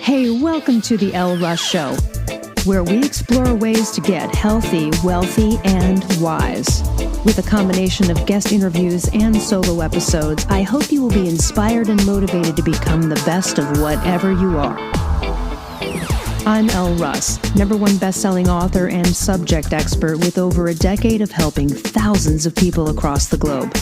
Hey, welcome to the Elle Russ Show, where we explore ways to get healthy, wealthy, and wise. With a combination of guest interviews and solo episodes, I hope you will be inspired and motivated to become the best of whatever you are. I'm Elle Russ, #1 best-selling author and subject expert with over a decade of helping thousands of people across the globe.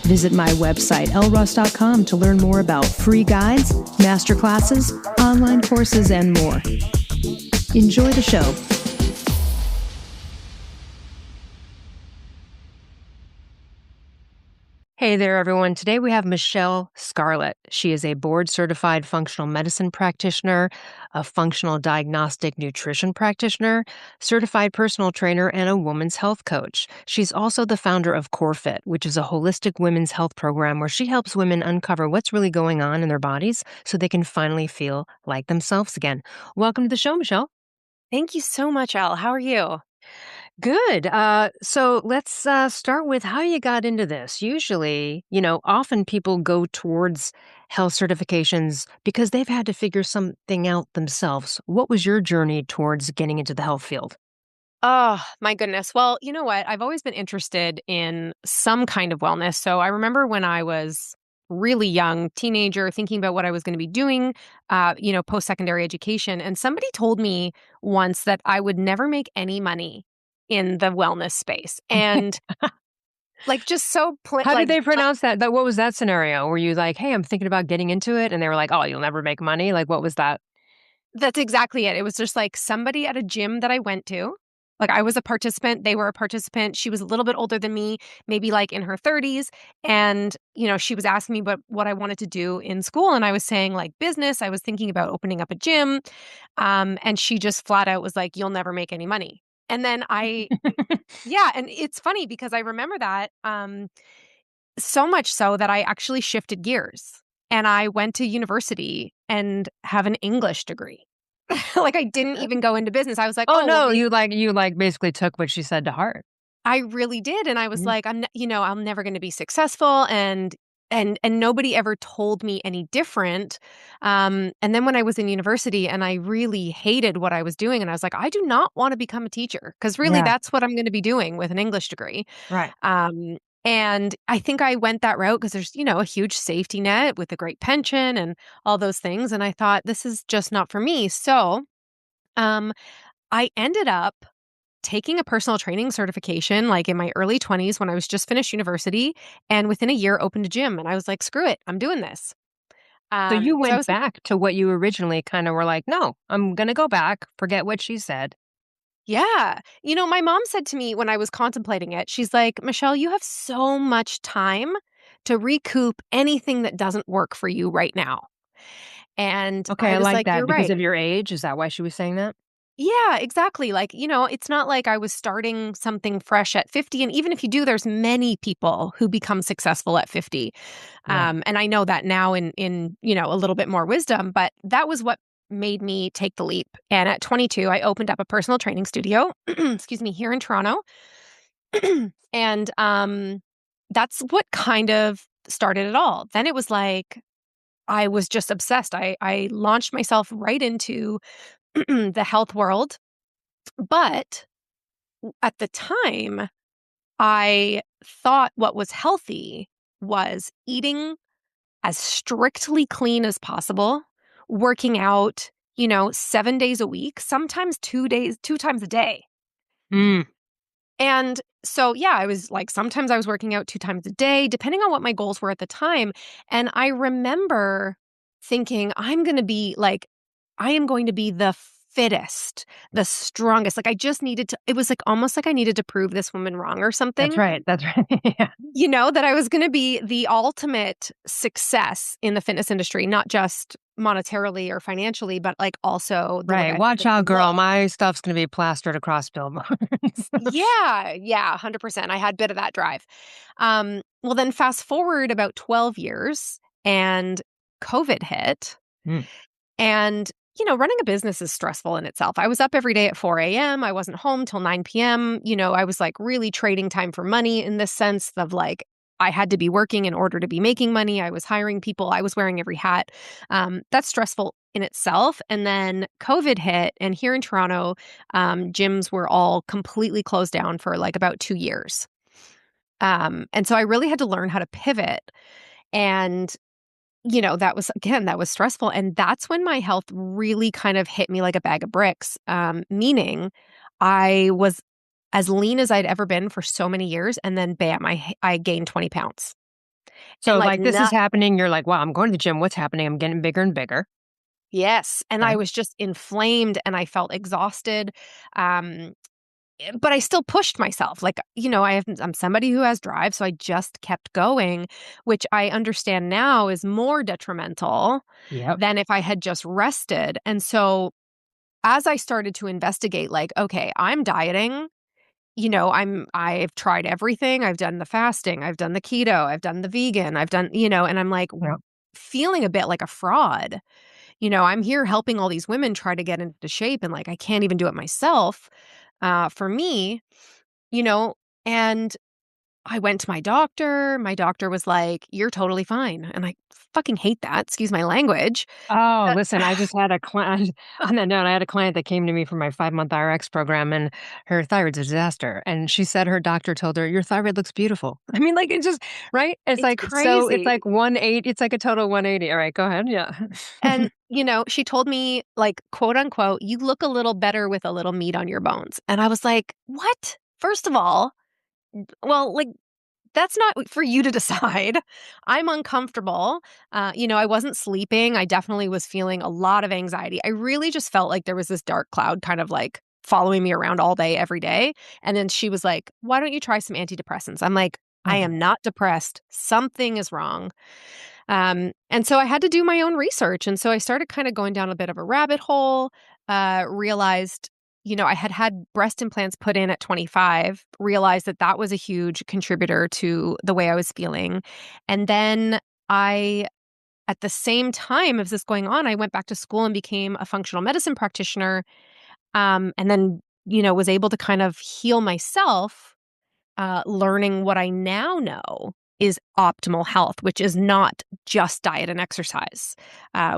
Visit my website, elleruss.com, to learn more about free guides, masterclasses, online courses, and more. Enjoy the show. Hey there, everyone. Today we have Michele Scarlet. She is a board-certified functional medicine practitioner, a functional diagnostic nutrition practitioner, certified personal trainer, and a woman's health coach. She's also the founder of COREFIT, which is a holistic women's health program where she helps women uncover what's really going on in their bodies so they can finally feel like themselves again. Welcome to the show, Michele. Thank you so much, Elle. How are you? Good. So let's start with how you got into this. Usually, often people go towards health certifications because they've had to figure something out themselves. What was your journey towards getting into the health field? Oh, my goodness. Well, you know what? I've always been interested in some kind of wellness. So I remember when I was really young, teenager, thinking about what I was going to be doing, post-secondary education. And somebody told me once that I would never make any money in the wellness space. And just so How did they pronounce that? What was that scenario? Were you like, hey, I'm thinking about getting into it? And they were like, oh, you'll never make money? Like, what was that? That's exactly it. It was just like somebody at a gym that I went to. Like I was a participant, they were a participant. She was a little bit older than me, maybe like in her 30s. And, she was asking me what I wanted to do in school. And I was saying like business. I was thinking about opening up a gym. And she just flat out was like, you'll never make any money. And then yeah. And it's funny because I remember that so much so that I actually shifted gears and I went to university and have an English degree. Like I didn't even go into business. I was like, Oh, oh, no, well, you basically took what she said to heart. I really did. And I was Mhm. like, I'm never going to be successful. And nobody ever told me any different. And then when I was in university and I really hated what I was doing, and I was like, I do not want to become a teacher because really Yeah, that's what I'm going to be doing with an English degree. right. And I think I went that route because there's, a huge safety net with a great pension and all those things. And I thought, this is just not for me. So I ended up taking a personal training certification like in my early 20s when I was just finished university, and within a year opened a gym. And I was like, screw it, I'm doing this. So you So I went was back to what you originally kind of were like, no, I'm going to go back, forget what she said. Yeah. My mom said to me when I was contemplating it, she's like, Michele, you have so much time to recoup anything that doesn't work for you right now. And Okay, I I was like like, that you're because right. of your age. Is that why she was saying that? Yeah, exactly. Like, it's not like I was starting something fresh at 50. And even if you do, there's many people who become successful at 50. Yeah. And I know that now in a little bit more wisdom, but that was what made me take the leap. And at 22, I opened up a personal training studio, excuse me, here in Toronto. And that's what kind of started it all. Then it was like I was just obsessed. I launched myself right into the health world. But at the time, I thought what was healthy was eating as strictly clean as possible, working out, 7 days a week, sometimes 2 times a day. Mm. And so, yeah, I was like, sometimes I was working out 2 times a day, depending on what my goals were at the time. And I remember thinking, I am going to be the fittest, the strongest. Like, I just needed to, it was like almost like I needed to prove this woman wrong or That's something, right. That's right. Yeah. that I was going to be the ultimate success in the fitness industry, not just monetarily or financially, but like also the way Right. I Watch out, girl. look. My stuff's going to be plastered across billboards. Yeah, 100%. I had a bit of that drive. Well, then fast forward about 12 years and COVID hit. Mm. And, running a business is stressful in itself. I was up every day at 4 a.m. I wasn't home till 9 p.m. I was like really trading time for money in this sense of like, I had to be working in order to be making money. I was hiring people. I was wearing every hat. That's stressful in itself. And then COVID hit, and here in Toronto, gyms were all completely closed down for like about 2 years. And so I really had to learn how to pivot. And that was, again, that was stressful. And that's when my health really kind of hit me like a bag of bricks, meaning I was as lean as I'd ever been for so many years. And then bam, I gained 20 pounds. And So like, like this is happening. You're like, wow, I'm going to the gym. What's happening? I'm getting bigger and bigger. yes. And I Okay. was just inflamed and I felt exhausted. Um, but I still pushed myself. Like, I'm somebody who has drive. So I just kept going, which I understand now is more detrimental Yep. than if I had just rested. And so as I started to investigate, like, okay, I'm dieting, I've tried everything. I've done the fasting, I've done the keto, I've done the vegan, I've done, and I'm like Yep. feeling a bit like a fraud. I'm here helping all these women try to get into shape and like I can't even do it myself. For me, you know, and I went to my doctor. My doctor was like, "You're totally fine." And I fucking hate that. Excuse my language. Oh, Uh, listen, I just had a client on that note, I had a client that came to me for my 5-month RX program and her thyroid's a disaster. And she said her doctor told her, your thyroid looks beautiful. I mean, like it's just right. It's it's like so it's crazy. like 180, it's like a total 180. All right, go ahead. Yeah. And, she told me, like, quote unquote, "You look a little better with a little meat on your bones." And I was like, "What?" First of all, well, like, that's not for you to decide. I'm uncomfortable. I wasn't sleeping. I definitely was feeling a lot of anxiety. I really just felt like there was this dark cloud kind of like following me around all day, every day. And then she was like, "Why don't you try some antidepressants?" I'm like, "I Oh am boy. not depressed. Something is wrong." And so I had to do my own research. And so I started kind of going down a bit of a rabbit hole, realized, I had had breast implants put in at 25, realized that that was a huge contributor to the way I was feeling. And then I, at the same time of this going on, I went back to school and became a functional medicine practitioner. And then, was able to kind of heal myself, learning what I now know is optimal health, which is not just diet and exercise,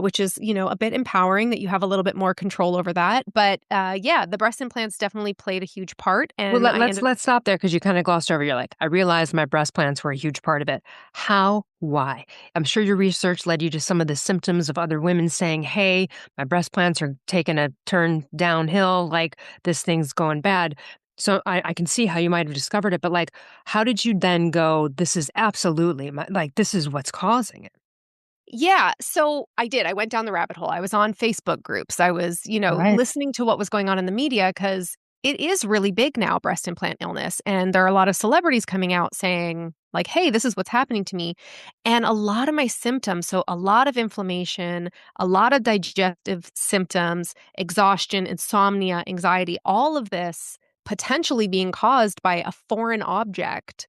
which is, a bit empowering that you have a little bit more control over that. But yeah, the breast implants definitely played a huge part. Well, And I ended let's stop there because you kind of glossed over. You're like, I realized my breast plants were a huge part of it. How? Why? I'm sure your research led you to some of the symptoms of other women saying, "Hey, my breast plants are taking a turn downhill. Like this thing's going bad." So I can see how you might have discovered it, but like, how did you then go? This is absolutely like this is what's causing it. Yeah, so I did. I went down the rabbit hole. I was on Facebook groups. I was, Right. listening to what was going on in the media because it is really big now, breast implant illness. And there are a lot of celebrities coming out saying, like, "Hey, this is what's happening to me." And a lot of my symptoms, so a lot of inflammation, a lot of digestive symptoms, exhaustion, insomnia, anxiety, all of this potentially being caused by a foreign object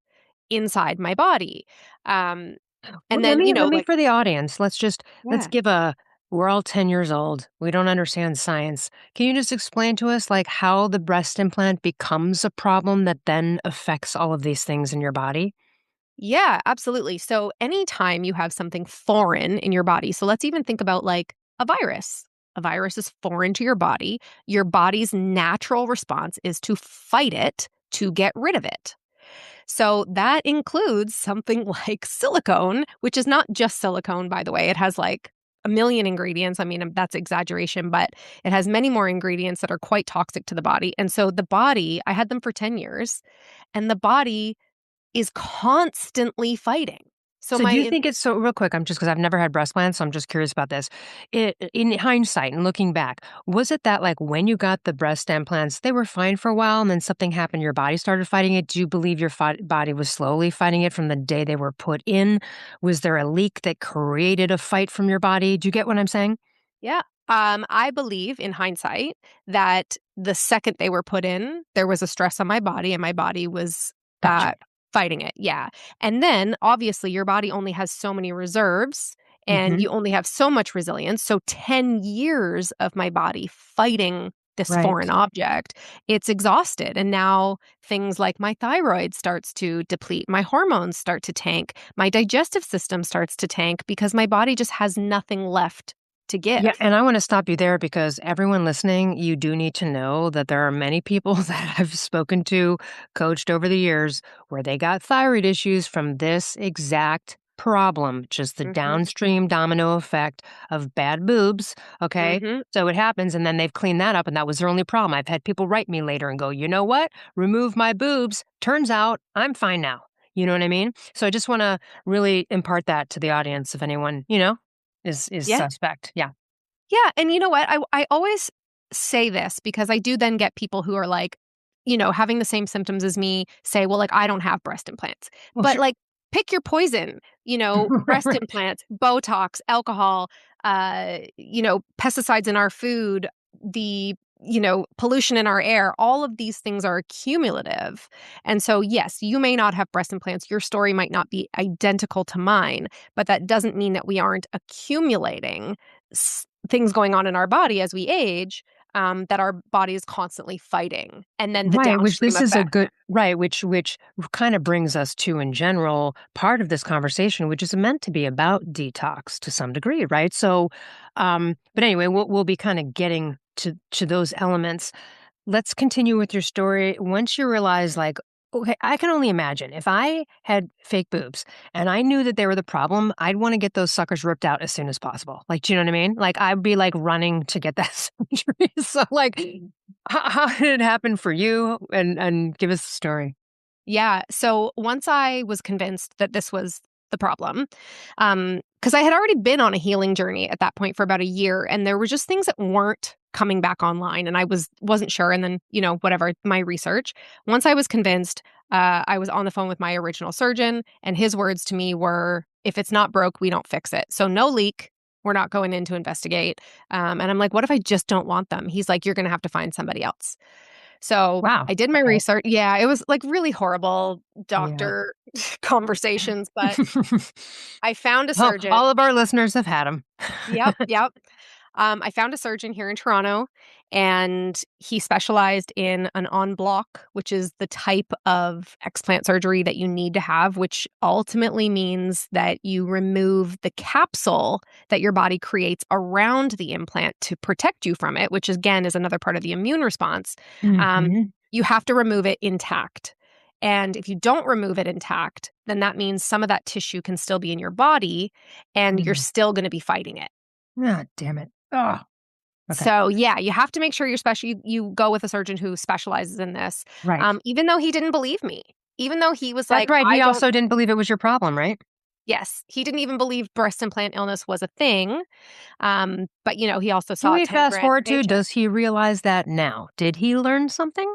inside my body. Um, Well, and then, let me like, for the audience, let's yeah. give a we're all 10 years old. We don't understand science. Can you just explain to us like how the breast implant becomes a problem that then affects all of these things in your body? Yeah, absolutely. So anytime you have something foreign in your body, so let's even think about like a virus. A virus is foreign to your body. Your body's natural response is to fight it to get rid of it. So that includes something like silicone, which is not just silicone, by the way. It has like a million ingredients. I mean, that's exaggeration, but it has many more ingredients that are quite toxic to the body. And so the body, I had them for 10 years, and the body is constantly fighting. So So do you my think it's so real quick? I'm just because I've never had breast plants, so I'm just curious about this. In hindsight and looking back, was it that like when you got the breast implants, they were fine for a while, and then something happened, your body started fighting it? Do you believe your body was slowly fighting it from the day they were put in? Was there a leak that created a fight from your body? Do you get what I'm saying? Yeah. I believe in hindsight that the second they were put in, there was a stress on my body and my body was Gotcha. uh, fighting it. Yeah. And then obviously your body only has so many reserves and Hmm. you only have so much resilience. So 10 years of my body fighting this Right. foreign object, it's exhausted. And now things like my thyroid starts to deplete, my hormones start to tank, my digestive system starts to tank because my body just has nothing left to give. Yeah, and I want to stop you there because everyone listening, you do need to know that there are many people that I've spoken to, coached over the years, where they got thyroid issues from this exact problem, just the Mhm. downstream domino effect of bad boobs. Okay. Mhm. So it happens, and then they've cleaned that up, and that was their only problem. I've had people write me later and go, you know what? Remove my boobs. Turns out I'm fine now. You know what I mean? So I just want to really impart that to the audience if anyone, is Yeah. suspect. Yeah. Yeah, and you know what? I always say this because I do then get people who are like, having the same symptoms as me say, "Well, like, I don't have breast implants." Well, But, sure. like, pick your poison, Right, breast right. implants, Botox, alcohol, pesticides in our food, the, pollution in our air, all of these things are cumulative. And so, yes, you may not have breast implants. Your story might not be identical to mine, but that doesn't mean that we aren't accumulating things going on in our body as we age, that our body is constantly fighting, and then the Right, which downstream this is a effect. good right, which kind of brings us to, in general, part of this conversation, which is meant to be about detox to some degree, right? So, but anyway, we'll be kind of getting to those elements. Let's continue with your story. Once you realize, like, okay, I can only imagine if I had fake boobs and I knew that they were the problem, I'd want to get those suckers ripped out as soon as possible. Like, do you know what I mean? Like, I'd be like running to get that surgery. So, like, how did it happen for you? And give us the story. Yeah. So once I was convinced that this was the problem, because I had already been on a healing journey at that point for about a year, and there were just things that weren't coming back online, and I wasn't sure. And then whatever my research. Once I was convinced, I was on the phone with my original surgeon, and his words to me were, "If it's not broke, we don't fix it. So no leak. We're not going in to investigate." And I'm like, "What if I just don't want them?" He's like, "You're going to have to find somebody else." So Wow. I did my Okay. research. Yeah, it was like really horrible Yeah. doctor conversations, but I found a Well, surgeon. all of our listeners have had them. Yep, yep. I found a surgeon here in Toronto, and he specialized in an en bloc, which is the type of explant surgery that you need to have, which ultimately means that you remove the capsule that your body creates around the implant to protect you from it, which again is another part of the immune response. Um, Hmm. you have to remove it intact. And if you don't remove it intact, then that means some of that tissue can still be in your body and you're still going to be fighting it. Ah, damn it. Oh, okay. So yeah, you have to make sure you're special. You go with a surgeon who specializes in this. Right. Even though he didn't believe me, even though he was That's like, right. I He don't. also didn't believe it was your problem, right? Yes, he didn't even believe breast implant illness was a thing. But he also Can saw we 10 fast grand forward to, paycheck. does he realize that now? Did he learn something?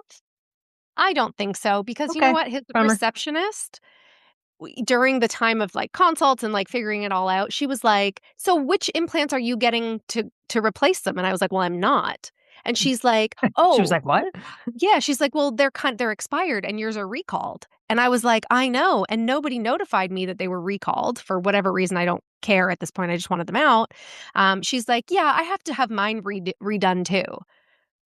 I don't think so because you know Okay. what, his Bummer. receptionist during the time of like consults and like figuring it all out, she was like, "So which implants are you getting to replace them?" And I was like, "Well, I'm not." And she's like, She was "Oh, like, "What?" yeah." She's like, "Well, they're expired and yours are recalled." And I was like, "I know." And nobody notified me that they were recalled for whatever reason. I don't care at this point. I just wanted them out. She's like, "Yeah, I have to have mine redone too."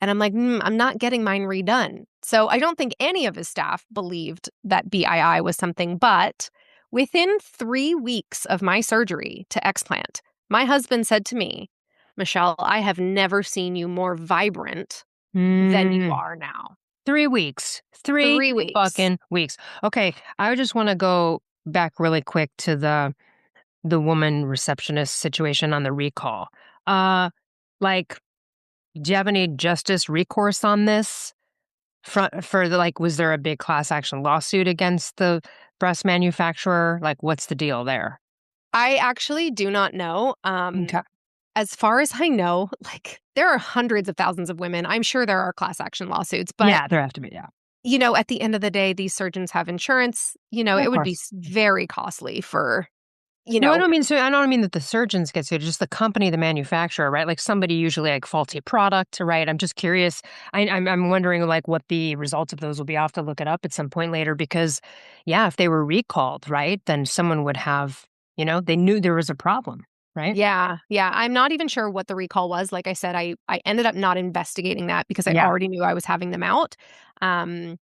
And I'm like, I'm not getting mine redone. So I don't think any of his staff believed that BII was something. But within 3 weeks of my surgery to explant, my husband said to me, "Michelle, I have never seen you more vibrant than you Mm, are now." 3 weeks. 3 weeks. Fucking weeks. Okay, I just want to go back really quick to the woman receptionist situation on the recall. Uh, like, do you have any justice recourse on this? For the, like, was there a big class action lawsuit against the breast manufacturer? Like, what's the deal there? I actually do not know. Okay. As far as I know, like there are hundreds of thousands of women. I'm sure there are class action lawsuits, but Yeah, there have to be. Yeah, at the end of the day, these surgeons have insurance. of It would be course. very costly for, you No, I know, don't mean so. I don't mean that the surgeons get sued. Just the company, the manufacturer, right? Like somebody usually like faulty product, right? I'm just curious. I'm wondering like what the results of those will be. I'll have to look it up at some point later because, yeah, if they were recalled, right, then someone would have, they knew there was a problem. right? Yeah. Yeah. I'm not even sure what the recall was. Like I said, I ended up not investigating that because I Yeah. already knew I was having them out. Um,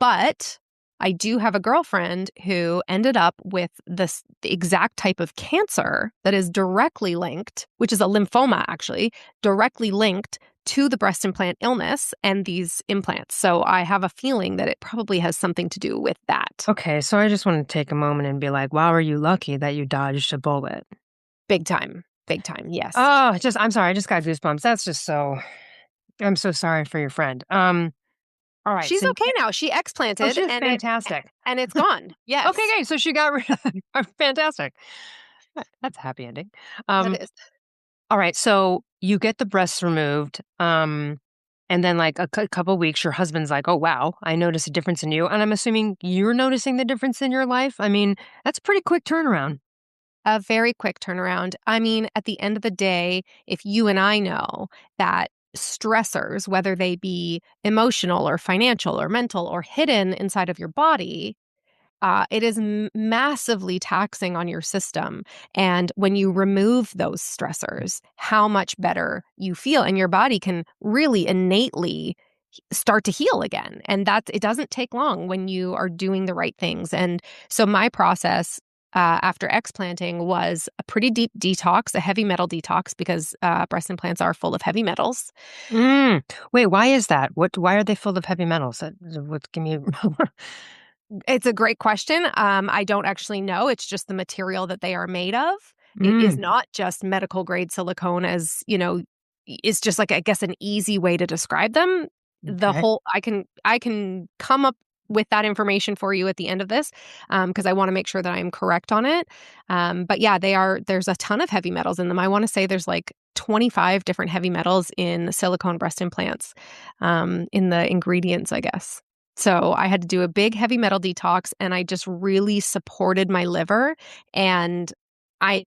but I do have a girlfriend who ended up with the exact type of cancer that is directly linked, which is a lymphoma actually, directly linked to the breast implant illness and these implants. So I have a feeling that it probably has something to do with that. Okay, so I just want to take a moment and be like, wow, are you lucky that you dodged a bullet? Big time. Big time. Yes. Oh, I'm sorry, I just got goosebumps. That's just so, I'm so sorry for your friend. All right, She's so, okay now. She oh, explanted she's and fantastic. it's gone. Okay, Yes. okay, so she got rid of fantastic. That's a happy ending. That Um, is. all right, so you get the breasts removed, and then like a couple weeks, your husband's like, "Oh wow, I noticed a difference in you," and I'm assuming you're noticing the difference in your life. I mean, that's a pretty quick turnaround. A very quick turnaround. I mean, at the end of the day, if you and I know that stressors, whether they be emotional or financial or mental or hidden inside of your body, it is massively taxing on your system. And when you remove those stressors, how much better you feel, and your body can really innately start to heal again. And it doesn't take long when you are doing the right things. And so my process after explanting was a pretty deep detox, a heavy metal detox, because breast implants are full of heavy metals. Mm. Wait, why is that? Why are they full of heavy metals? Give me. It's a great question. I don't actually know. It's just the material that they are made of. It is Mm. not just medical grade silicone, as you know, is just like, I guess, an easy way to describe them. The Okay. whole I can come up with that information for you at the end of this, because I want to make sure that I am correct on it. But yeah, there's a ton of heavy metals in them. I want to say there's like 25 different heavy metals in silicone breast implants, in the ingredients, I guess. So I had to do a big heavy metal detox, and I just really supported my liver. And I,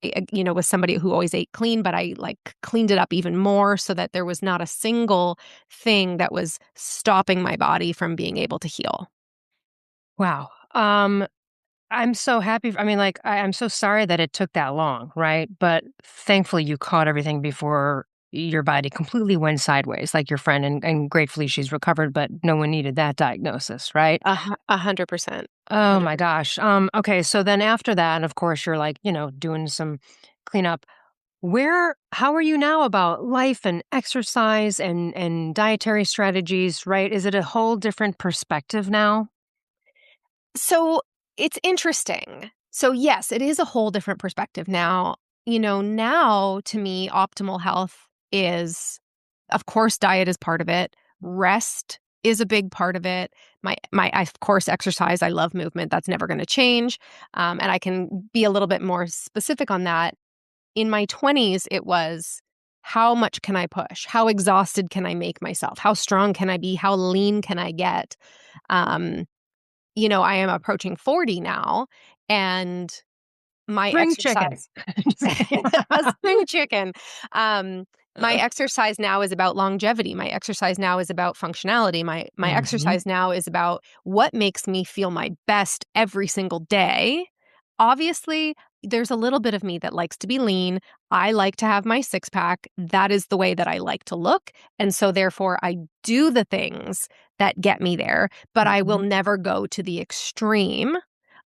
was somebody who always ate clean, but I like cleaned it up even more so that there was not a single thing that was stopping my body from being able to heal. Wow. I'm so happy. I mean, like, I'm so sorry that it took that long, right? But thankfully, you caught everything before your body completely went sideways, like your friend, and gratefully she's recovered. But no one needed that diagnosis, right? 100%. Oh my 100%. gosh. Okay. So then after that, and of course, you're like, doing some cleanup. How are you now about life and exercise and dietary strategies, right? Is it a whole different perspective now? So it's interesting. So, yes, it is a whole different perspective now. Now to me, optimal health is, of course, diet is part of it. Rest is a big part of it. Of course, exercise. I love movement. That's never going to change. And I can be a little bit more specific on that. In my 20s, it was, how much can I push? How exhausted can I make myself? How strong can I be? How lean can I get? Um, I am approaching 40 now, and my Spring chicken. exercise Just kidding. a spring chicken. Um, my exercise now is about longevity. My exercise now is about functionality. My Mhm. exercise now is about what makes me feel my best every single day. Obviously, there's a little bit of me that likes to be lean. I like to have my six pack. That is the way that I like to look. And so therefore I do the things that get me there, but I will Mhm. never go to the extreme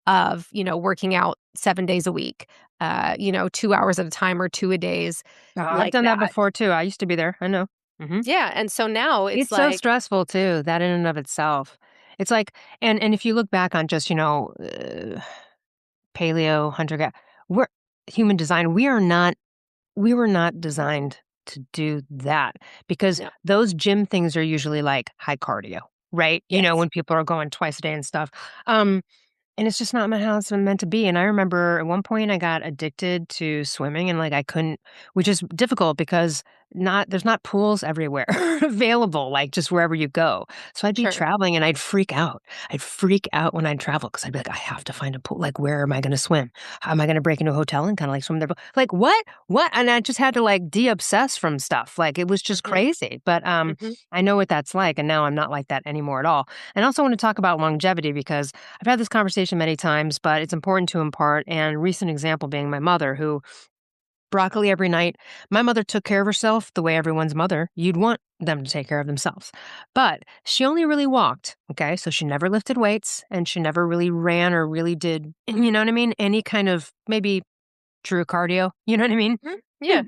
of, working out 7 days a week, 2 hours at a time or 2 a days I've like done that that. before too. I used to be there. I know. Mhm. Yeah, and so now it's It's so like, stressful too, that in and of itself. It's like, and if you look back on just, paleo, hunter we're human design, we were not designed to do that because no. those gym things are usually like high cardio, right? Yes. When people are going twice a day and stuff. Um, And it's just not how it's meant to be, and I remember at one point I got addicted to swimming and, like, I couldn't, which is difficult because there's not pools everywhere available, like, just wherever you go. So I'd be Sure. traveling and I'd freak out. I'd freak out when I'd travel because 'cause I'd be like, "I have to find a pool, like, where am I gonna swim? How am I gonna break into a hotel and kinda, like, swim there?" Like, "What? What?" And I just had to, like, de-obsess from stuff, like, it was just Mhm. crazy, but, Mhm. I know what that's like, and now I'm not like that anymore at all. And I also wanna talk about longevity because I've had this conversation many times, but it's important to impart. And recent example being my mother, who broccoli every night. My mother took care of herself the way everyone's mother, you'd want them to take care of themselves. But she only really walked, okay? So she never lifted weights and she never really ran or really did, you know what I mean? Any kind of maybe true cardio, you know what I mean? Yeah.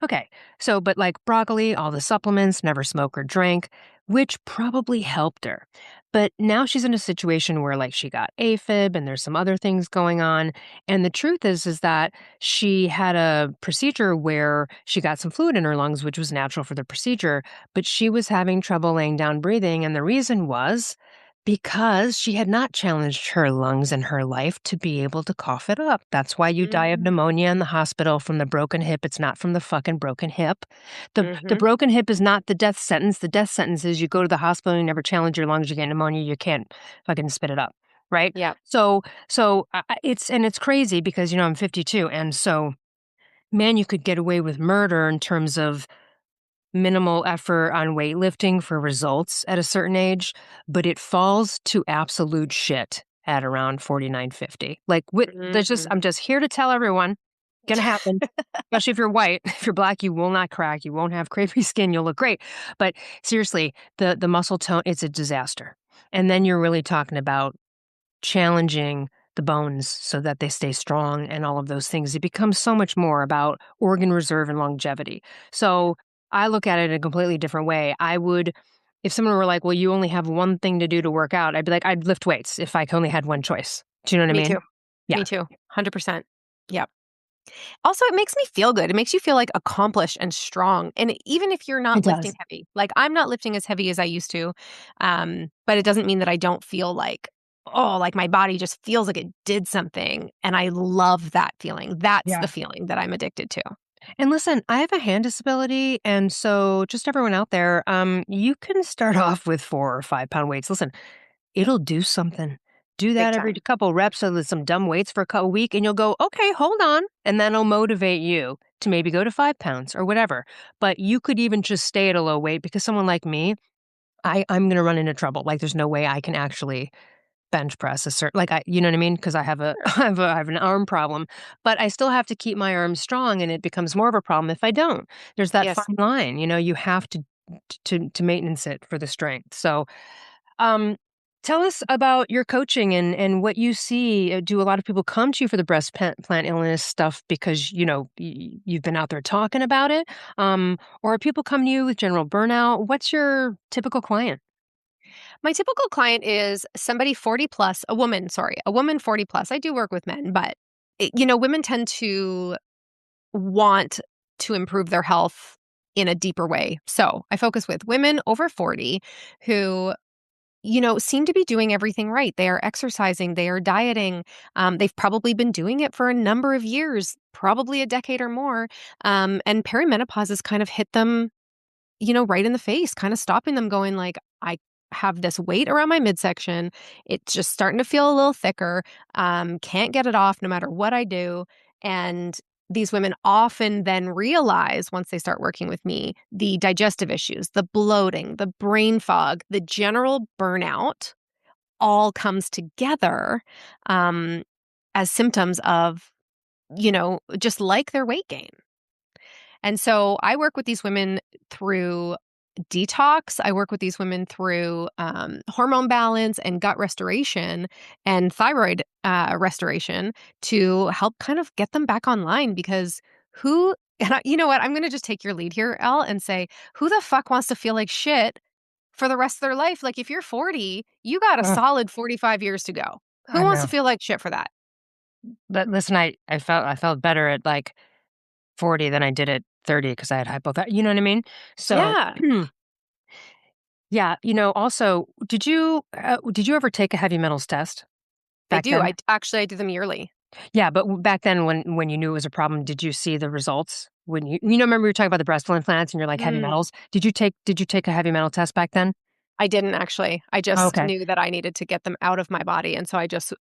Okay. So, but like broccoli, all the supplements, never smoke or drink, which probably helped her. But now she's in a situation where like she got AFib and there's some other things going on. And the truth is that she had a procedure where she got some fluid in her lungs, which was natural for the procedure, but she was having trouble laying down breathing. And the reason was because she had not challenged her lungs in her life to be able to cough it up. That's why you die of pneumonia in the hospital from the broken hip. It's not from the fucking broken hip. The broken hip is not the death sentence. The death sentence is you go to the hospital, you never challenge your lungs, you get pneumonia, you can't fucking spit it up, right? Yeah. So it's crazy because, you know, I'm 52, and so, man, you could get away with murder in terms of minimal effort on weightlifting for results at a certain age, but it falls to absolute shit at around 49, 50. Like, I'm just here to tell everyone, gonna happen, especially if you're white. If you're black, you will not crack. You won't have crepey skin. You'll look great. But seriously, the muscle tone, it's a disaster. And then you're really talking about challenging the bones so that they stay strong and all of those things. It becomes so much more about organ reserve and longevity. So I look at it in a completely different way. I would, if someone were like, well, you only have one thing to do to work out, I'd be like, I'd lift weights if I only had one choice. Do you know what I Me mean? too. Yeah. Me too. 100%. Yep. Also, it makes me feel good. It makes you feel like accomplished and strong. And even if you're not It lifting does. heavy, like I'm not lifting as heavy as I used to. But it doesn't mean that I don't feel like, oh, like my body just feels like it did something. And I love that feeling. That's the feeling that I'm addicted to. And listen, I have a hand disability, and so just everyone out there, you can start off with 4 or 5 pound weights. Listen, it'll do something. Do Big that every time. couple reps with some dumb weights for a week, and you'll go, okay, hold on, and then it'll motivate you to maybe go to 5 pounds or whatever. But you could even just stay at a low weight because someone like me, I'm going to run into trouble. Like, there's no way I can actually bench press a certain, like, you know what I mean? Because I have I have an arm problem, but I still have to keep my arms strong, and it becomes more of a problem if I don't. There's that Yes. fine line, you know, you have to maintenance it for the strength. So, um, tell us about your coaching and what you see. Do a lot of people come to you for the plant illness stuff because, you know, you've been out there talking about it? Or people come to you with general burnout? What's your typical client? My typical client is somebody 40 plus, a woman 40 plus. I do work with men, but women tend to want to improve their health in a deeper way. So I focus with women over 40 who, seem to be doing everything right. They are exercising, they are dieting. They've probably been doing it for a number of years, probably a decade or more. And perimenopause has kind of hit them, right in the face, kind of stopping them going like, I have this weight around my midsection. It's just starting to feel a little thicker. Can't get it off no matter what I do. And these women often then realize once they start working with me, the digestive issues, the bloating, the brain fog, the general burnout all comes together as symptoms of, just like their weight gain. And so I work with these women through detox. I work with these women through hormone balance and gut restoration and thyroid restoration to help kind of get them back online because you know what? I'm going to just take your lead here, Elle, and say, who the fuck wants to feel like shit for the rest of their life? Like if you're 40, you got a solid 45 years to go. Who I wants to know. feel like shit for that? But listen, I felt better at like 40 than I did at 30 because I had hypothyroid. You know what I mean? So, Yeah, yeah. Also, did you ever take a heavy metals test I back do. then? I do them yearly. Yeah, but back then, when you knew it was a problem, did you see the results? When remember we were talking about the breast implants, and you're like heavy metals. Did you take a heavy metal test back then? I didn't actually. I just Okay, knew that I needed to get them out of my body, and so I just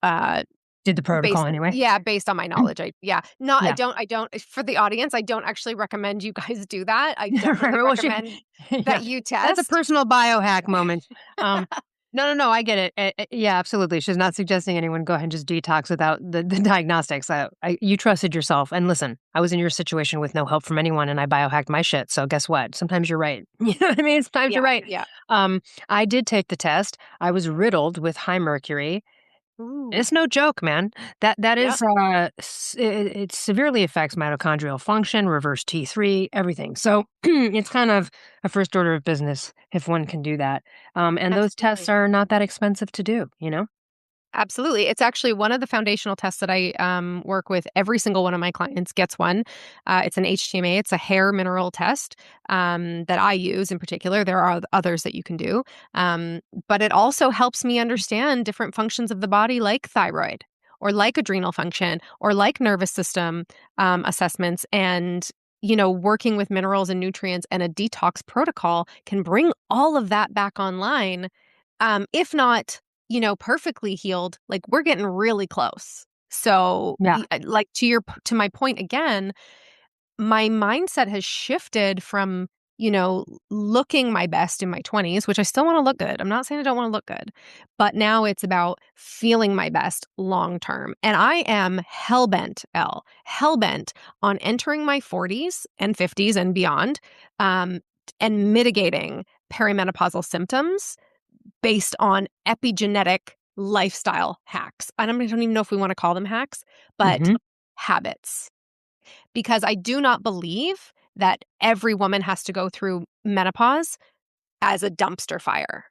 did the protocol anyway. based on my knowledge. I Yeah. don't for the audience, I don't actually recommend you guys do that. I don't really Well, recommend yeah, that you that's a test. personal biohack moment. Um, No, I get it. Yeah, absolutely. She's not suggesting anyone go ahead and just detox without the diagnostics. You trusted yourself. And listen, I was in your situation with no help from anyone and I biohacked my shit. So guess what? Sometimes you're right. You know what I mean? Sometimes you're Yeah, right. yeah. I did take the test. I was riddled with high mercury. Ooh. It's no joke, man. That Yeah. is, it severely affects mitochondrial function, reverse T3, everything. So it's kind of a first order of business if one can do that. And those tests Absolutely. are not that expensive to do, you know? Absolutely. It's actually one of the foundational tests that I work with. Every single one of my clients gets one. It's an HTMA. It's a hair mineral test that I use in particular. There are others that you can do. But it also helps me understand different functions of the body like thyroid or like adrenal function or like nervous system assessments. And, working with minerals and nutrients and a detox protocol can bring all of that back online. If not perfectly healed, like we're getting really close. So, Yeah. like to my point again, my mindset has shifted from, looking my best in my 20s, which I still want to look good. I'm not saying I don't want to look good, but now it's about feeling my best long term. And I am hell bent on entering my 40s and 50s and beyond, um, and mitigating perimenopausal symptoms based on epigenetic lifestyle hacks. I don't even know if we want to call them hacks, but Hmm. habits. Because I do not believe that every woman has to go through menopause as a dumpster fire.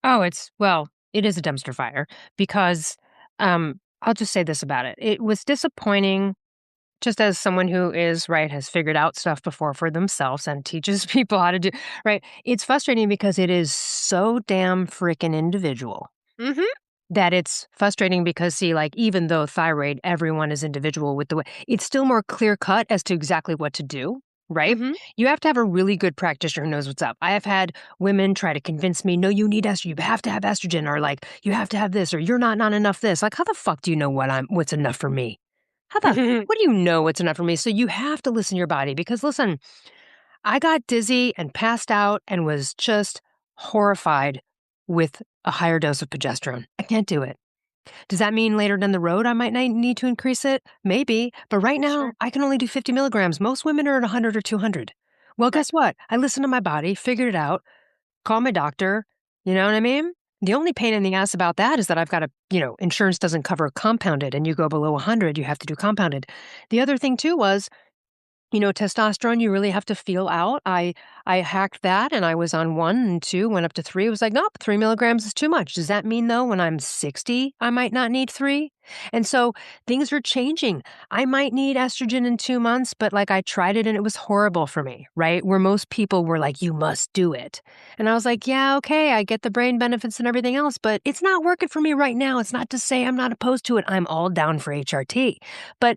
Oh, it is a dumpster fire because I'll just say this about it. It was disappointing just as someone who is right has figured out stuff before for themselves and teaches people how to do right. It's frustrating because it is so damn freaking individual Mhm. that it's frustrating because see, like, even though thyroid, everyone is individual with the way it's still more clear cut as to exactly what to do. Right? Mhm. You have to have a really good practitioner who knows what's up. I have had women try to convince me, no, you need estrogen. You have to have estrogen, or like, you have to have this, or you're not enough this. Like, how the fuck do you know what's enough for me? What do you know what's enough for me? So you have to listen to your body because listen, I got dizzy and passed out and was just horrified with a higher dose of progesterone. I can't do it. Does that mean later down the road I might need to increase it? Maybe. But right now, Sure. I can only do 50 milligrams. Most women are at 100 or 200. Well, Right. guess what? I listened to my body, figured it out, called my doctor. You know what I mean? The only pain in the ass about that is that I've got to, insurance doesn't cover compounded and you go below 100, you have to do compounded. The other thing too was testosterone you really have to feel out. I hacked that and I was on 1 and 2, went up to 3. It was like, "Nope, 3 milligrams is too much." Does that mean, though, when I'm 60, I might not need 3? And so things are changing. I might need estrogen in 2 months, but, like, I tried it and it was horrible for me, right? Where most people were like, "You must do it." And I was like, "Yeah, okay, I get the brain benefits and everything else, but it's not working for me right now. It's not to say I'm not opposed to it. I'm all down for HRT." But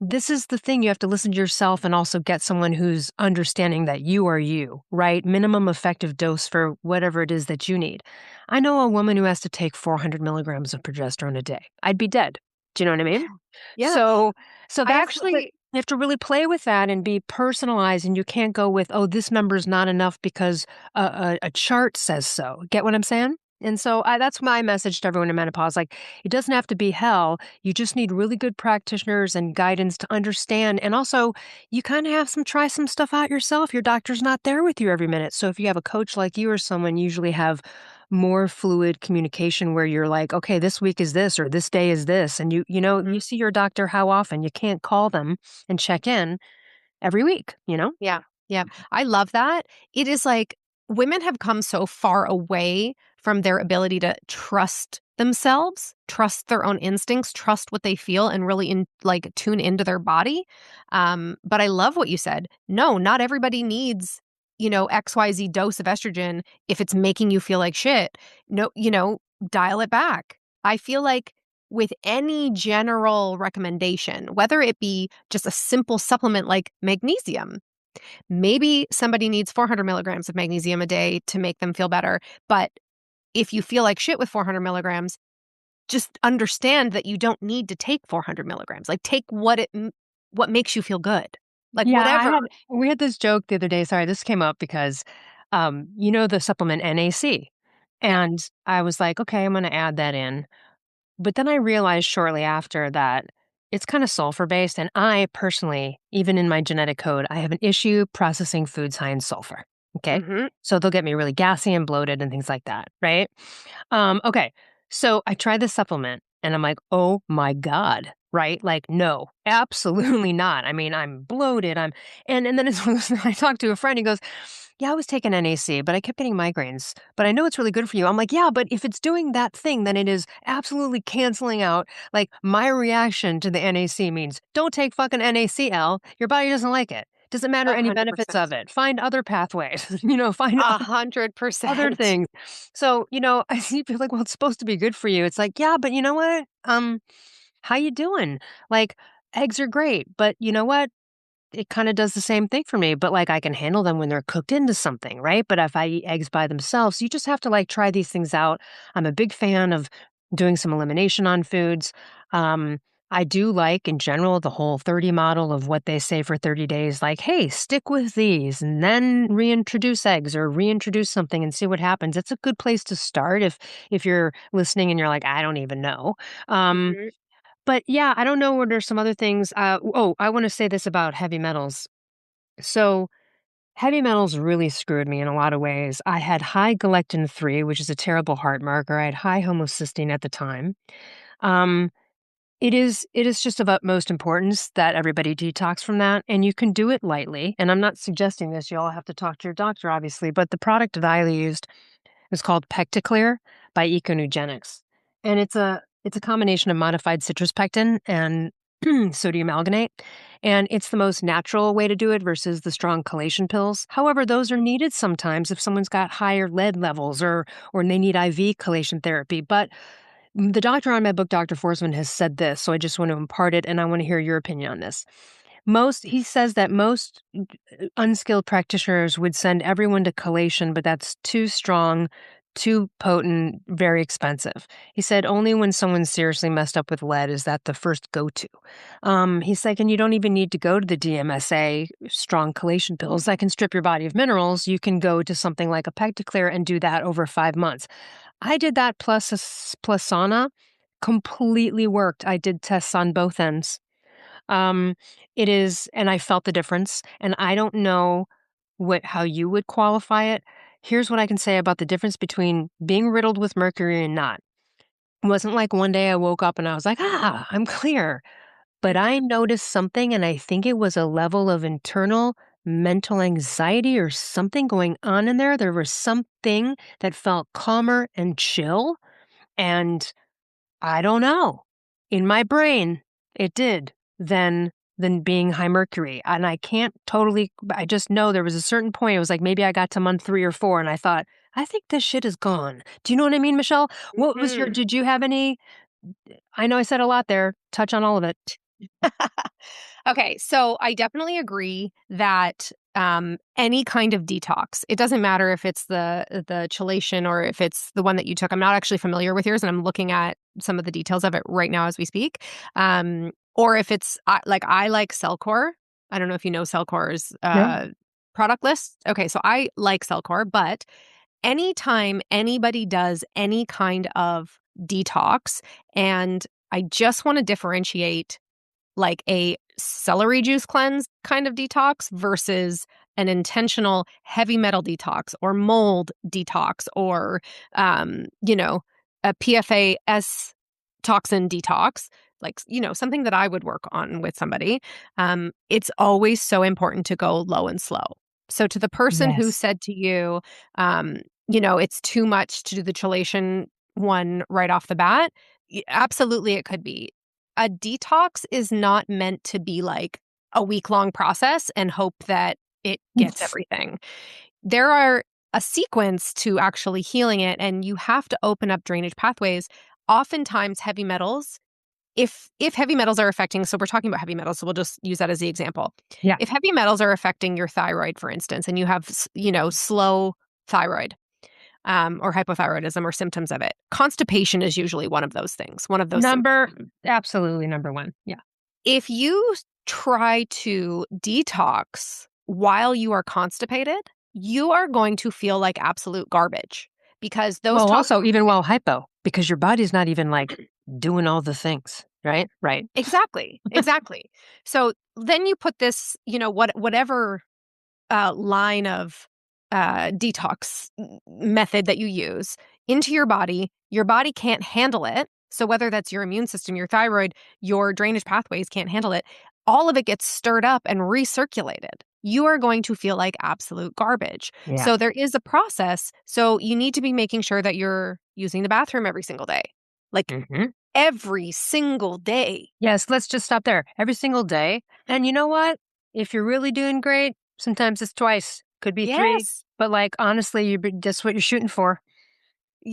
this is the thing, you have to listen to yourself and also get someone who's understanding that you are you, right? Minimum effective dose for whatever it is that you need. I know a woman who has to take 400 milligrams of progesterone a day. I'd be dead. Do you know what I mean? Yeah. So, so I that's what actually you have to really play with that and be personalized. And you can't go with, oh, this number's not enough because a chart says so. Get what I'm saying? And so that's my message to everyone in menopause. Like, it doesn't have to be hell. You just need really good practitioners and guidance to understand. And also, you kind of have try some stuff out yourself. Your doctor's not there with you every minute. So if you have a coach like you or someone, you usually have more fluid communication where you're like, okay, this week is this or this day is this. And you see your doctor how often. You can't call them and check in every week, you know? Yeah. Yeah. I love that. It is like women have come so far away from their ability to trust themselves, trust their own instincts, trust what they feel, and really tune into their body. But I love what you said. No, not everybody needs, XYZ dose of estrogen if it's making you feel like shit. No, dial it back. I feel like with any general recommendation, whether it be just a simple supplement like magnesium, maybe somebody needs 400 milligrams of magnesium a day to make them feel better. But if you feel like shit with 400 milligrams, just understand that you don't need to take 400 milligrams. Like take what makes you feel good. Like Yeah, whatever. we had this joke the other day. Sorry, this came up because, the supplement NAC. And I was like, okay, I'm going to add that in. But then I realized shortly after that it's kind of sulfur based. And I personally, even in my genetic code, I have an issue processing foods high in sulfur. Okay. Mm-hmm. So they'll get me really gassy and bloated and things like that. Right. Okay. So I tried this supplement and I'm like, oh my God. Right. Like, no, absolutely not. I mean, I'm bloated. And then I talked to a friend. He goes, yeah, I was taking NAC, but I kept getting migraines. But I know it's really good for you. I'm like, yeah, but if it's doing that thing, then it is absolutely canceling out. Like, my reaction to the NAC means don't take fucking NAC, Elle. Your body doesn't like it. Doesn't matter any benefits 100%. of it. Find other pathways, find other 100%. things. So, I see people like, well, it's supposed to be good for you. It's like, yeah, but you know what? How you doing? Like, eggs are great, but you know what? It kinda does the same thing for me, but, like, I can handle them when they're cooked into something, right? But if I eat eggs by themselves, you just have to, like, try these things out. I'm a big fan of doing some elimination on foods. Um, I do like, in general, the Whole30 model of what they say for 30 days, like, "Hey, stick with these and then reintroduce eggs or reintroduce something and see what happens." It's a good place to start if you're listening and you're like, "I don't even know." Um Mhm. but yeah, I don't know what are some other things. I want to say this about heavy metals. So, heavy metals really screwed me in a lot of ways. I had high galectin 3, which is a terrible heart marker. I had high homocysteine at the time. Um, it is just of utmost importance that everybody detox from that, and you can do it lightly. And I'm not suggesting this. You all have to talk to your doctor, obviously. But the product that I used is called Pecticlear by Econugenics, and it's a combination of modified citrus pectin and sodium alginate, and it's the most natural way to do it versus the strong chelation pills. However, those are needed sometimes if someone's got higher lead levels or they need IV chelation therapy. But the doctor on my book, Dr. Forsman, has said this, so I just want to impart it, and I want to hear your opinion on this. He says that most unskilled practitioners would send everyone to chelation, but that's too strong, too potent, very expensive. He said only when someone's seriously messed up with lead is that the first go-to. He's like, and you don't even need to go to the DMSA strong chelation pills that can strip your body of minerals. You can go to something like a Pecticlear and do that over 5 months. I did that plus sauna, completely worked. I did tests on both ends. Um, it is, and I felt the difference, and I don't know how you would qualify it. Here's what I can say about the difference between being riddled with mercury and not. It wasn't like one day I woke up and I was like, I'm clear. But I noticed something, and I think it was a level of internal mental anxiety or something going on in there. There was something that felt calmer and chill, and I don't know. In my brain, it did than being high mercury. And I can't totally I just know there was a certain point, it was like maybe I got to month 3 or 4 and I thought, "I think this shit is gone." Do you know what I mean, Michelle? What was your Mhm. did you have any I know I said a lot there. Touch on all of it. Okay, so I definitely agree that any kind of detox, it doesn't matter if it's the chelation or if it's the one that you took. I'm not actually familiar with yours, and I'm looking at some of the details of it right now as we speak. Or if it's I like Cellcore. I don't know if you know Cellcore's No? product list. Okay, so I like Cellcore, but anytime anybody does any kind of detox, and I just want to differentiate like a celery juice cleanse kind of detox versus an intentional heavy metal detox or mold detox or, a PFAS toxin detox, like, something that I would work on with somebody. It's always so important to go low and slow. So to the person who Yes. said to you, it's too much to do the chelation one right off the bat, absolutely it could be. A detox is not meant to be like a week-long process and hope that it gets everything. There are a sequence to actually healing it, and you have to open up drainage pathways. Oftentimes, heavy metals, if heavy metals are affecting, so we're talking about heavy metals, so we'll just use that as the example. Yeah. If heavy metals are affecting your thyroid, for instance, and you have, slow thyroid, or hypothyroidism or symptoms of it, constipation is usually one of those things, one of those Number symptoms. absolutely number 1. Yeah. If you try to detox while you are constipated, you are going to feel like absolute garbage because those Well, toxic. also, even while hypo, because your body's not even like doing all the things, right? Right. Exactly. Exactly. So then you put this, whatever line of detox method that you use into your body. Your body can't handle it. So whether that's your immune system, your thyroid, your drainage pathways can't handle it, all of it gets stirred up and recirculated. You are going to feel like absolute garbage. Yeah. So there is a process. So you need to be making sure that you're using the bathroom every single day. Like every single day. Yes, let's just stop there. Every single day. And you know what? If you're really doing great, sometimes it's twice, could be 3. Yes. But like, honestly, that's what you're shooting for.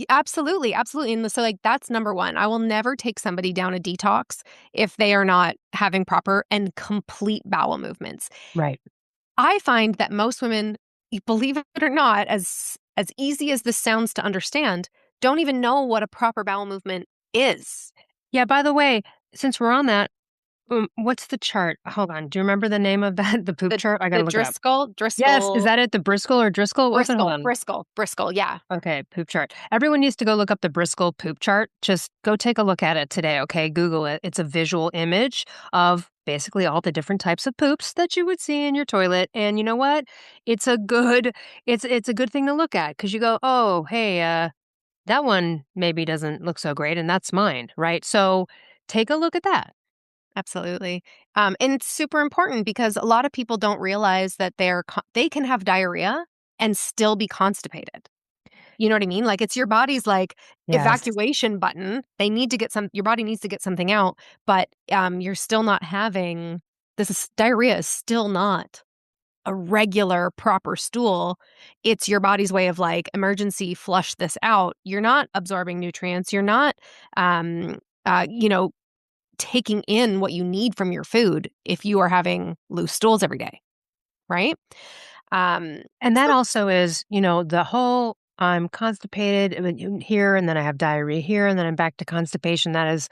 Absolutely, absolutely. And so, like, that's number one. I will never take somebody down a detox if they are not having proper and complete bowel movements. Right. I find that most women, believe it or not, as easy as this sounds to understand, don't even know what a proper bowel movement is. Yeah, by the way, since we're on that, what's the chart? Hold on. Do you remember the name of that? The poop The chart? I got the to look it up. Driscoll, Yes. Is Driscoll, that it? The Briscoe or Driscoll? What was it? Hold on. Briscoll, yeah. Okay, poop chart. Everyone needs to go look up the Briscoe poop chart. Just go take a look at it today, okay? Google it. It's a visual image of basically all the different types of poops that you would see in your toilet. And you know what? It's a good it's a good thing to look at because you go, "Oh, hey, that one maybe doesn't look so great and that's mine," right? So, take a look at that. Absolutely. And it's super important because a lot of people don't realize that they can have diarrhea and still be constipated. You know what I mean? Like, it's your body's like Yes. evacuation button. Your body needs to get something out, but you're still not having diarrhea is still not a regular proper stool. It's your body's way of like emergency flush this out. You're not absorbing nutrients. You're not um you know taking in what you need from your food if you are having loose stools every day, right? And that So also is, the whole I'm constipated here and then I have diarrhea here and then I'm back to constipation. That is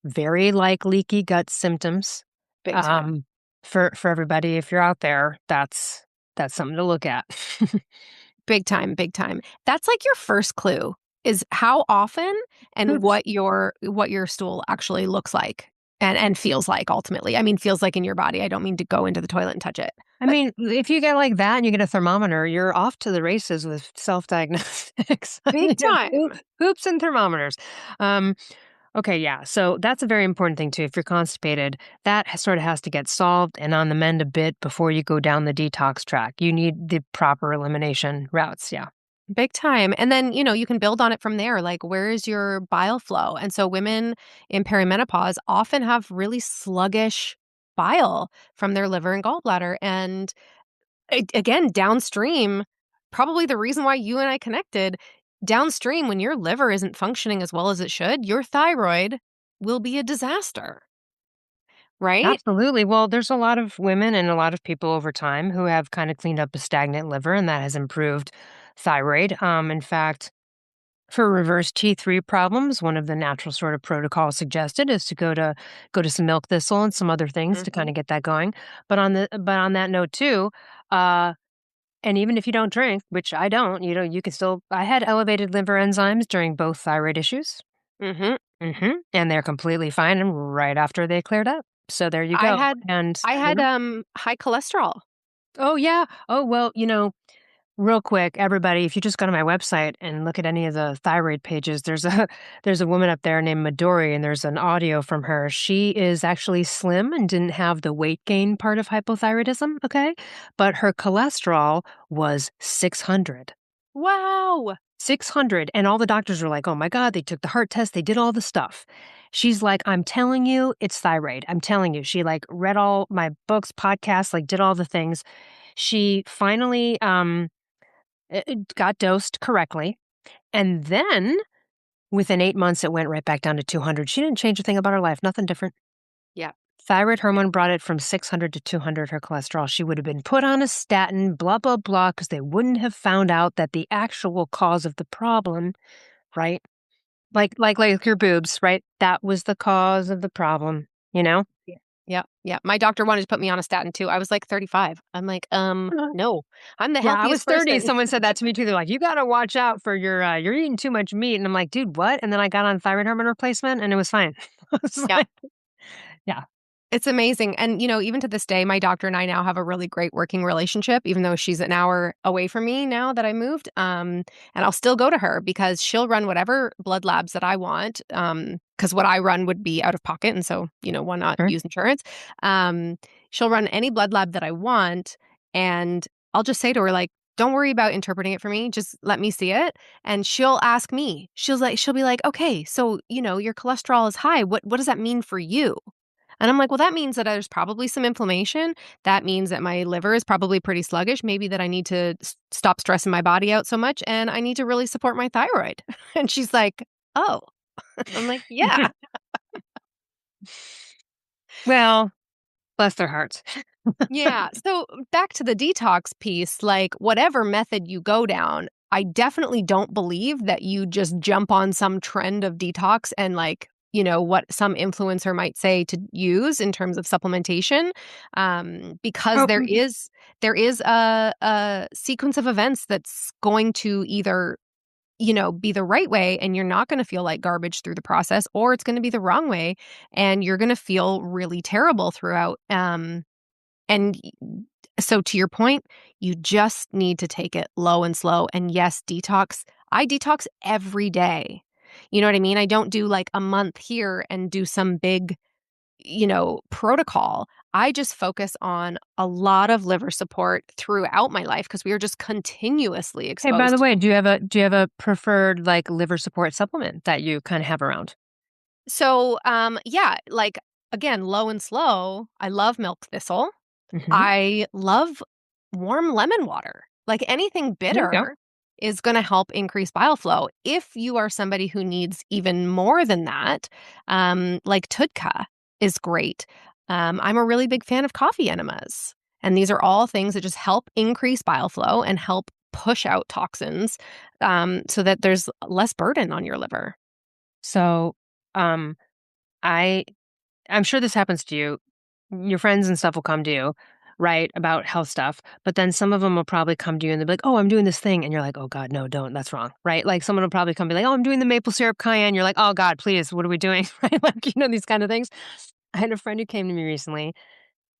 very like leaky gut symptoms. big time. Um, for everybody, if you're out there, that's something to look at. Big time, big time. That's like your first clue is how often and Oops. what your stool actually looks like and feels like ultimately. I mean, feels like in your body. I don't mean to go into the toilet and touch it. I mean, if you get like that and you get a thermometer, you're off to the races with self-diagnostics. I Big mean, time. hoops and thermometers. Um, Okay, yeah. So that's a very important thing too. If you're constipated, that sort of has to get solved and on the mend a bit before you go down the detox track. You need the proper elimination routes. Yeah. Big time. And then, you can build on it from there. Like, where is your bile flow? And so women in perimenopause often have really sluggish bile from their liver and gallbladder. And again, downstream, probably the reason why you and I connected, downstream, when your liver isn't functioning as well as it should, your thyroid will be a disaster, right? Absolutely. Well, there's a lot of women and a lot of people over time who have kind of cleaned up a stagnant liver, and that has improved thyroid. In fact, for reverse T3 problems, one of the natural sort of protocols suggested is to go to some milk thistle and some other things to kind Mhm. of get that going. But on that note too, uh, and even if you don't drink, which I don't, you can still. I had elevated liver enzymes during both thyroid issues. Mhm. And they're completely fine and right after they cleared up. So there you I go. had And I had high cholesterol. oh yeah. Oh well, real quick, everybody, if you just go to my website and look at any of the thyroid pages, there's a there's a woman up there named Midori, and there's an audio from her. She is actually slim and didn't have the weight gain part of hypothyroidism, okay? But her cholesterol was 600. Wow. 600, and all the doctors were like, "Oh my god," they took the heart test, they did all the stuff. She's like, "I'm telling you, it's thyroid. I'm telling you." She, like, read all my books, podcasts, like, did all the things. She finally, got dosed correctly, and then within 8 months, it went right back down to 200. She didn't change a thing about her life, nothing different. Yeah. Thyroid hormone brought it from 600 to 200, her cholesterol. She would have been put on a statin, blah, blah, blah, because they wouldn't have found out that the actual cause of the problem, right? Like your boobs, right? That was the cause of the problem, you know? Yeah. Yeah. My doctor wanted to put me on a statin too. I was like 35. I'm like, no, I'm the Yeah, I was healthiest 30. person. Someone said that to me too. They're like, you got to watch out for you're eating too much meat. And I'm like, dude, what? And then I got on thyroid hormone replacement and it was fine. I was Yeah. like, yeah. It's amazing. And, even to this day, my doctor and I now have a really great working relationship, even though she's an hour away from me now that I moved. And I'll still go to her because she'll run whatever blood labs that I want. Because what I run would be out of pocket. And so, why not Sure. use insurance? She'll run any blood lab that I want. And I'll just say to her, like, don't worry about interpreting it for me. Just let me see it. And she'll ask me, she'll be like, okay, so, your cholesterol is high. What does that mean for you? And I'm like, well, that means that there's probably some inflammation. That means that my liver is probably pretty sluggish. Maybe that I need to stop stressing my body out so much and I need to really support my thyroid. And she's like, oh, I'm like, yeah. Well, bless their hearts. Yeah. So back to the detox piece, like whatever method you go down, I definitely don't believe that you just jump on some trend of detox and like, what some influencer might say to use in terms of supplementation, because Oh, there is a sequence of events that's going to either be the right way and you're not going to feel like garbage through the process, or it's going to be the wrong way and you're going to feel really terrible throughout. So to your point, you just need to take it low and slow. And yes, detox. I detox every day. You know what I mean? I don't do like a month here and do some big, protocol. I just focus on a lot of liver support throughout my life because we are just continuously hey, by the exposed. way, do you have a preferred like liver support supplement that you kind of have around? So, yeah, like again, low and slow. I love milk thistle. Hmm. I love warm lemon water. Like anything There you go. bitter is going to help increase bile flow. If you are somebody who needs even more than that, like Tudka is great. I'm a really big fan of coffee enemas. And these are all things that just help increase bile flow and help push out toxins, so that there's less burden on your liver. So, um, I I'm sure this happens to you. Your friends and stuff will come to you, right, about health stuff, but then some of them will probably come to you and they'll be like, "Oh, I'm doing this thing." And you're like, "Oh god, no, don't. That's wrong." Right? Like someone will probably come be like, "Oh, I'm doing the maple syrup cayenne." You're like, "Oh god, please, what are we doing?" Right? Like, these kind of things. I had a friend who came to me recently,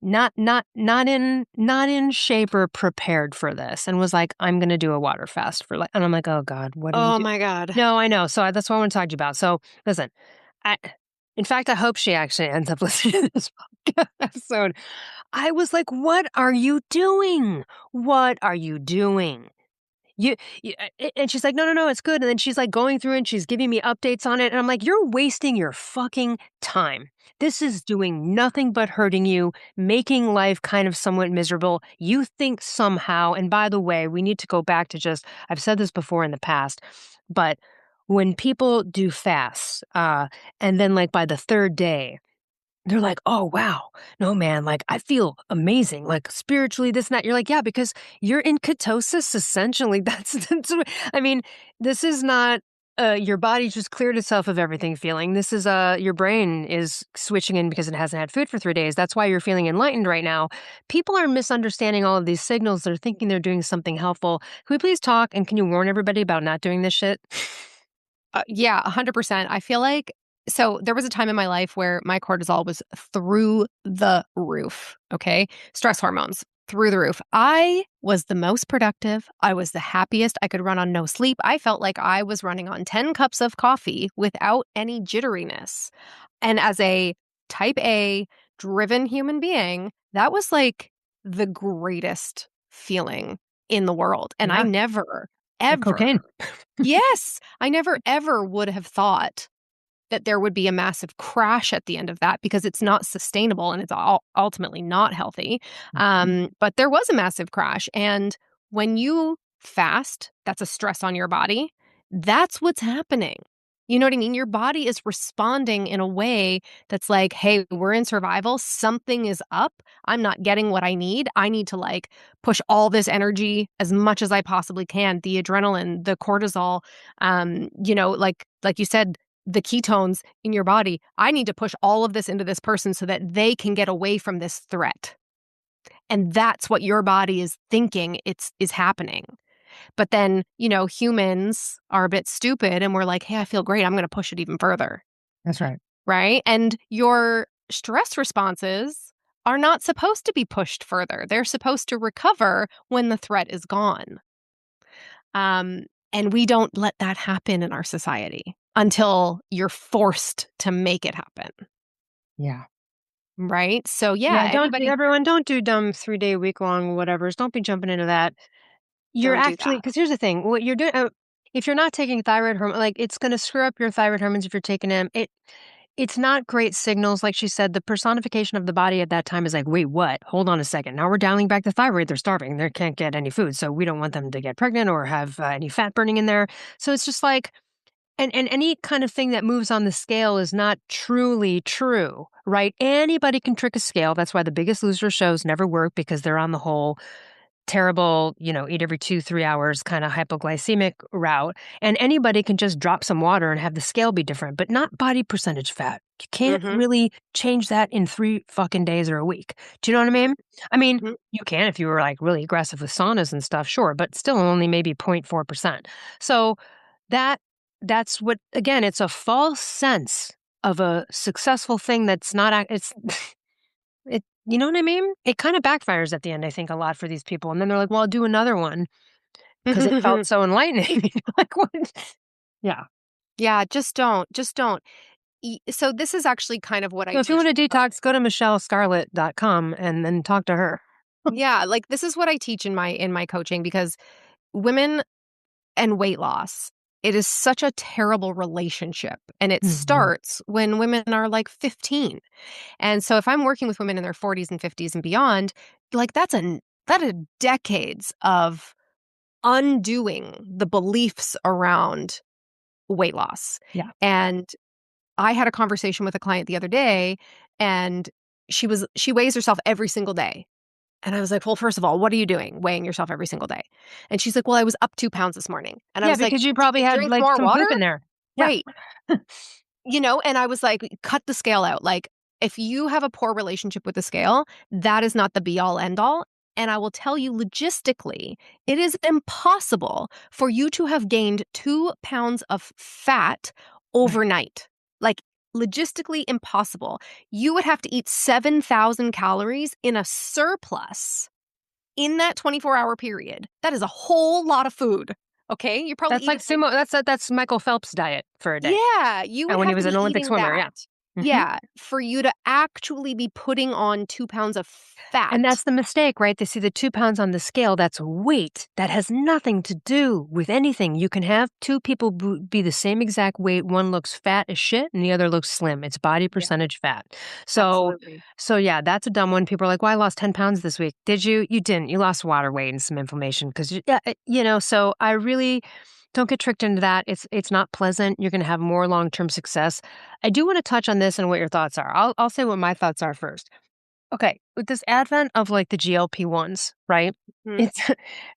not in shape or prepared for this and was like, "I'm going to do a water fast for like," and I'm like, "Oh god, what are you Oh doing?" my God. No, I know. So that's what I want to talk to you about. So listen, I, in fact, I hope she actually ends up listening to this podcast episode. I was like, "What are you doing? What are you doing?" And she's like, "No, no, no, it's good." And then she's like going through and she's giving me updates on it. And I'm like, "You're wasting your fucking time. This is doing nothing but hurting you, making life kind of somewhat miserable. You think somehow, and by the way, we need to go back to just, I've said this before in the past, but when people do fasts, and then like by the third day, they're like, "Oh, wow. No, man, like, I feel amazing, like, spiritually, this and that." You're like, "Yeah, because you're in ketosis, essentially." That's what I mean, this is not, your body just cleared itself of everything feeling. This is, your brain is switching in because it hasn't had food for 3 days. That's why you're feeling enlightened right now. People are misunderstanding all of these signals. They're thinking they're doing something helpful. Can we please talk, and can you warn everybody about not doing this shit? Yeah, 100%. I feel like so there was a time in my life where my cortisol was through the roof, okay? Stress hormones through the roof. I was the most productive. I was the happiest. I could run on no sleep. I felt like I was running on 10 cups of coffee without any jitteriness. And as a type A driven human being, that was like the greatest feeling in the world. And I Yeah, never, like cocaine. ever Yes, I never ever would have thought that there would be a massive crash at the end of that because it's not sustainable and it's ultimately not healthy. Mhm. But there was a massive crash. And when you fast, that's a stress on your body. That's what's happening. You know what I mean? Your body is responding in a way that's like, hey, we're in survival. Something is up. I'm not getting what I need. I need to like push all this energy as much as I possibly can. The adrenaline, the cortisol, like you said, the ketones in your body. I need to push all of this into this person so that they can get away from this threat. And that's what your body is thinking is happening. But then, humans are a bit stupid and we're like, hey, I feel great. I'm going to push it even further. That's right. Right? And your stress responses are not supposed to be pushed further. They're supposed to recover when the threat is gone. And we don't let that happen in our society until you're forced to make it happen. Yeah. Right? So everyone don't do dumb 3-day, week-long whatevers. Don't be jumping into that. You're Don't do actually, that. because here's the thing, what you're doing, if you're not taking thyroid hormone, like it's going to screw up your thyroid hormones if you're taking them. It's not great signals. Like she said, the personification of the body at that time is like, wait, what? Hold on a second. Now we're dialing back the thyroid. They're starving. They can't get any food. So we don't want them to get pregnant or have any fat burning in there. So it's just like, and any kind of thing that moves on the scale is not truly true, right? Anybody can trick a scale. That's why the Biggest Loser shows never work, because they're on the whole terrible, eat every 2-3 hours kind of hypoglycemic route. And anybody can just drop some water and have the scale be different, but not body percentage fat. You can't really change that in 3 fucking days or a week. Do you know what I mean? I mean, you can if you were like really aggressive with saunas and stuff, sure, but still only maybe 0.4%. So that's what, again, it's a false sense of a successful thing that's not, you know what I mean? It kind of backfires at the end, I think, a lot for these people. And then they're like, well, I'll do another one because it felt so enlightening. Like, what? Yeah. Yeah, just don't. So this is actually kind of what I So if you want to detox, go to michelescarlet.com and then talk to her. Yeah, like this is what I teach in my coaching, because women and weight loss, it is such a terrible relationship. And it starts when women are like 15. And so if I'm working with women in their 40s and 50s and beyond, like that is decades of undoing the beliefs around weight loss. Yeah. And I had a conversation with a client the other day, and she weighs herself every single day. And I was like, well, first of all, what are you doing weighing yourself every single day? And she's like, well, I was up 2 pounds this morning. And I was like, because you probably had drink like more some water? poop in there. Right. And I was like, cut the scale out. Like, if you have a poor relationship with the scale, that is not the be all end all. And I will tell you, logistically, it is impossible for you to have gained 2 pounds of fat overnight. Like, logistically impossible. You would have to eat 7,000 calories in a surplus in that 24-hour period. That is a whole lot of food. Okay, you probably That's like sumo. That's Michael Phelps' diet for a day. Yeah, you would and when have he was to an be Olympic eating swimmer. that. Yeah. Yeah, for you to actually be putting on 2 pounds of fat. And that's the mistake, right? They see the 2 pounds on the scale. That's weight. That has nothing to do with anything. You can have two people be the same exact weight. One looks fat as shit and the other looks slim. It's body percentage fat. Absolutely. So yeah, that's a dumb one. People are like, well, I lost 10 pounds this week. Did you? You didn't. You lost water weight and some inflammation because, so I really don't get tricked into that. It's not pleasant. You're going to have more long-term success. I do want to touch on this and what your thoughts are. I'll say what my thoughts are first. Okay, with this advent of like the GLP-1s, right? It's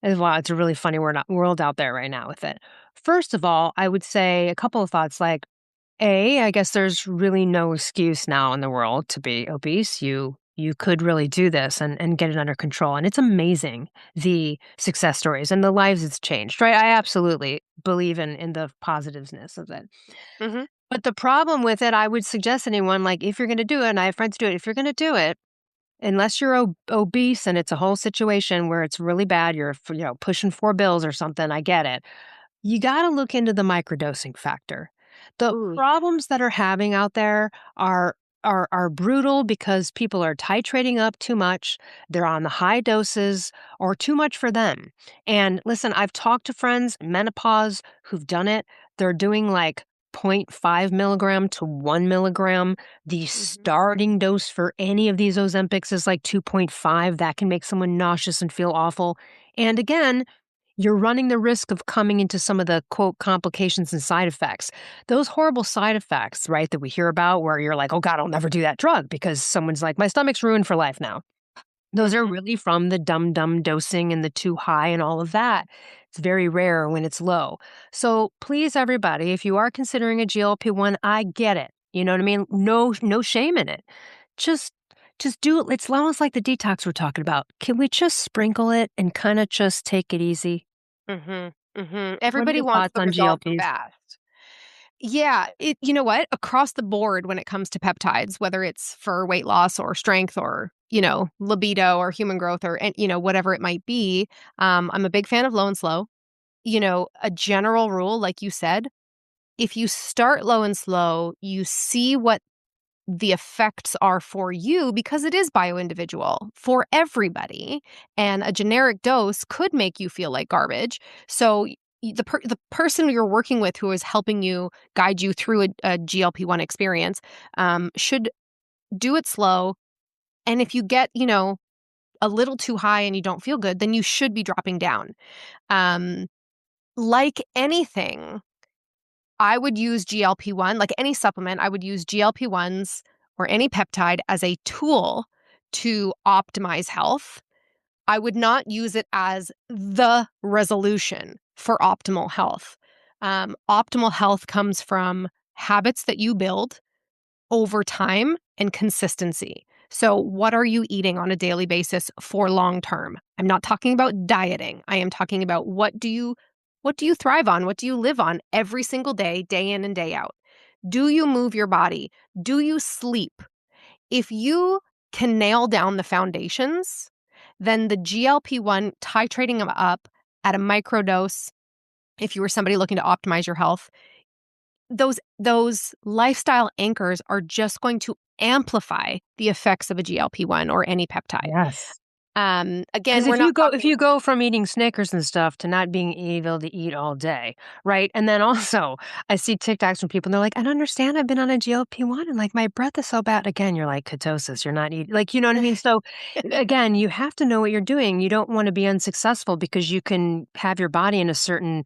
a really funny world out there right now with it. First of all, I would say a couple of thoughts like, I guess there's really no excuse now in the world to be obese. You could really do this and get it under control. And it's amazing, the success stories and the lives it's changed, right? I absolutely believe in the positiveness of it. But the problem with it, I would suggest anyone, like, if you're going to do it, and I have friends do it, if you're going to do it, unless you're obese and it's a whole situation where it's really bad, you're pushing 4 bills or something, I get it. You got to look into the microdosing factor. The problems that are having out there are brutal because people are titrating up too much. They're on the high doses or too much for them. And listen, I've talked to friends, menopause, who've done it. They're doing like 0.5 milligram to 1 milligram. The starting dose for any of these Ozempics is like 2.5. That can make someone nauseous and feel awful. And again, you're running the risk of coming into some of the, quote, complications and side effects. Those horrible side effects, right, that we hear about where you're like, oh God, I'll never do that drug because someone's like, my stomach's ruined for life now. Those are really from the dum-dum dosing and the too high and all of that. It's very rare when it's low. So please, everybody, if you are considering a GLP-1, I get it. You know what I mean? No shame in it. Just just do it. It's almost like the detox we're talking about. Can we just sprinkle it and kind of just take it easy? What are Everybody your wants thoughts the on result GLPs? fast. Yeah, you know what? Across the board when it comes to peptides, whether it's for weight loss or strength or, libido or human growth or, whatever it might be, I'm a big fan of low and slow. A general rule, like you said, if you start low and slow, you see what the effects are for you because it is bio-individual for everybody, and a generic dose could make you feel like garbage. So the person you're working with who is helping you guide you through a GLP-1 experience should do it slow. And if you get, a little too high and you don't feel good, then you should be dropping down. Um, like anything, I would use GLP-1, like any supplement, I would use GLP-1s or any peptide as a tool to optimize health. I would not use it as the resolution for optimal health. Optimal health comes from habits that you build over time and consistency. So, what are you eating on a daily basis for long term? I'm not talking about dieting. I am talking about what do you thrive on? What do you live on every single day, day in and day out? Do you move your body? Do you sleep? If you can nail down the foundations, then the GLP-1 titrating them up at a microdose, if you were somebody looking to optimize your health, those lifestyle anchors are just going to amplify the effects of a GLP-1 or any peptide. Yes. Again, Because we're if you not go talking. if you go from eating Snickers and stuff to not being able to eat all day, right? And then also, I see TikToks from people, and they're like, "I don't understand, I've been on a GLP-1 and, like, my breath is so bad." Again, you're like, ketosis, you're not eating like, you know what I mean? So, again, you have to know what you're doing. You don't wanna be unsuccessful because you can have your body in a certain,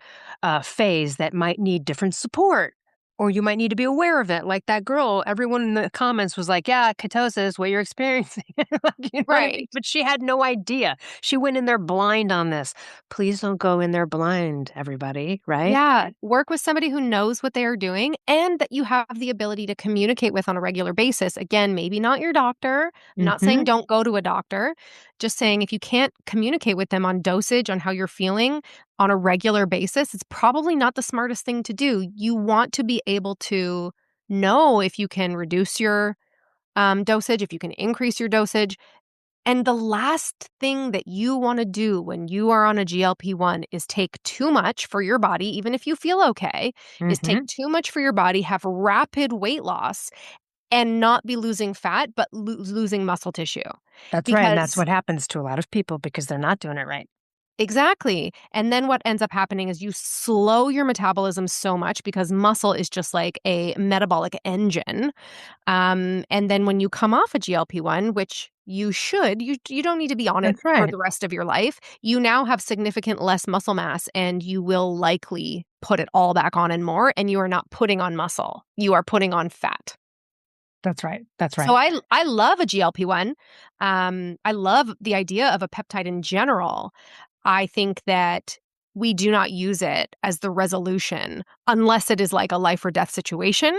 phase that might need different support, or you might need to be aware of it. Like that girl, everyone in the comments was like, "Yeah, ketosis, what you're experiencing." Like, you know what I mean? Right. But she had no idea. She went in there blind on this. Please don't go in there blind, everybody, right? Yeah, work with somebody who knows what they are doing and that you have the ability to communicate with on a regular basis. Again, maybe not your doctor. I'm not saying Mhm. don't go to a doctor. Just saying if you can't communicate with them on dosage, on how you're feeling on a regular basis, it's probably not the smartest thing to do. You want to be able to know if you can reduce your dosage, if you can increase your dosage. And the last thing that you want to do when you are on a GLP-1 is take too much for your body, even if you feel okay, is take Mhm. too much for your body, have rapid weight loss, and not be losing fat, but losing muscle tissue. That's right, and that's Because what happens to a lot of people because they're not doing it right. exactly. And then what ends up happening is you slow your metabolism so much because muscle is just like a metabolic engine. And then when you come off a GLP-1, which you should, you don't need to be on it That's for right. the rest of your life. You now have significant less muscle mass and you will likely put it all back on and more, and you are not putting on muscle. You are putting on fat. That's right. That's So right. I love a GLP-1. I love the idea of a peptide in general. I think that we do not use it as the resolution unless it is like a life or death situation,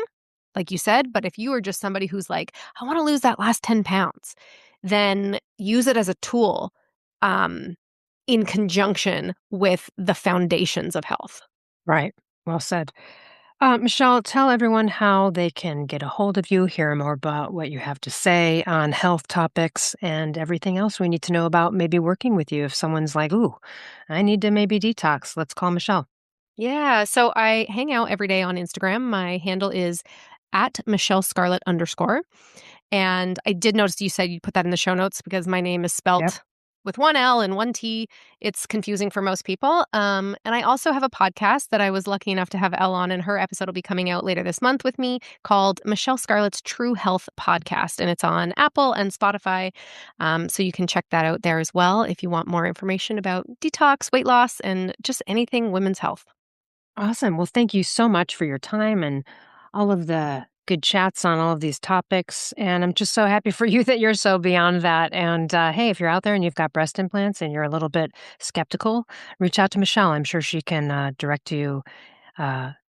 like you said. But if you are just somebody who's like, I want to lose that last 10 pounds, then use it as a tool um, in conjunction with the foundations of health. Right. Well said. Michelle, tell everyone how they can get a hold of you, hear more about what you have to say on health topics and everything else we need to know about maybe working with you. If someone's like, ooh, I need to maybe detox, let's call Michelle. Yeah. So I hang out every day on Instagram. My handle is at Michele Scarlet _. And I did notice you said you put that in the show notes because my name is Yep. spelt with one L and one T. It's confusing for most people. And I also have a podcast that I was lucky enough to have Elle on, and her episode will be coming out later this month with me called Michele Scarlet's True Health Podcast. And it's on Apple and Spotify. So you can check that out there as well if you want more information about detox, weight loss, and just anything women's health. Awesome. Well, thank you so much for your time and all of the good chats on all of these topics. And I'm just so happy for you that you're so beyond that. And hey, if you're out there and you've got breast implants and you're a little bit skeptical, reach out to Michele. I'm sure she can direct you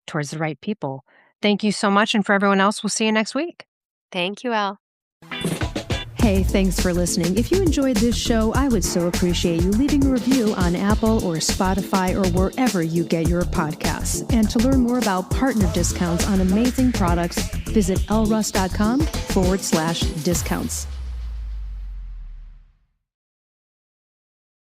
towards the right people. Thank you so much. And for everyone else, we'll see you next week. Thank you, Elle. Hey, thanks for listening. If you enjoyed this show, I would so appreciate you leaving a review on Apple or Spotify or wherever you get your podcasts. And to learn more about partner discounts on amazing products, visit elleruss.com/discounts.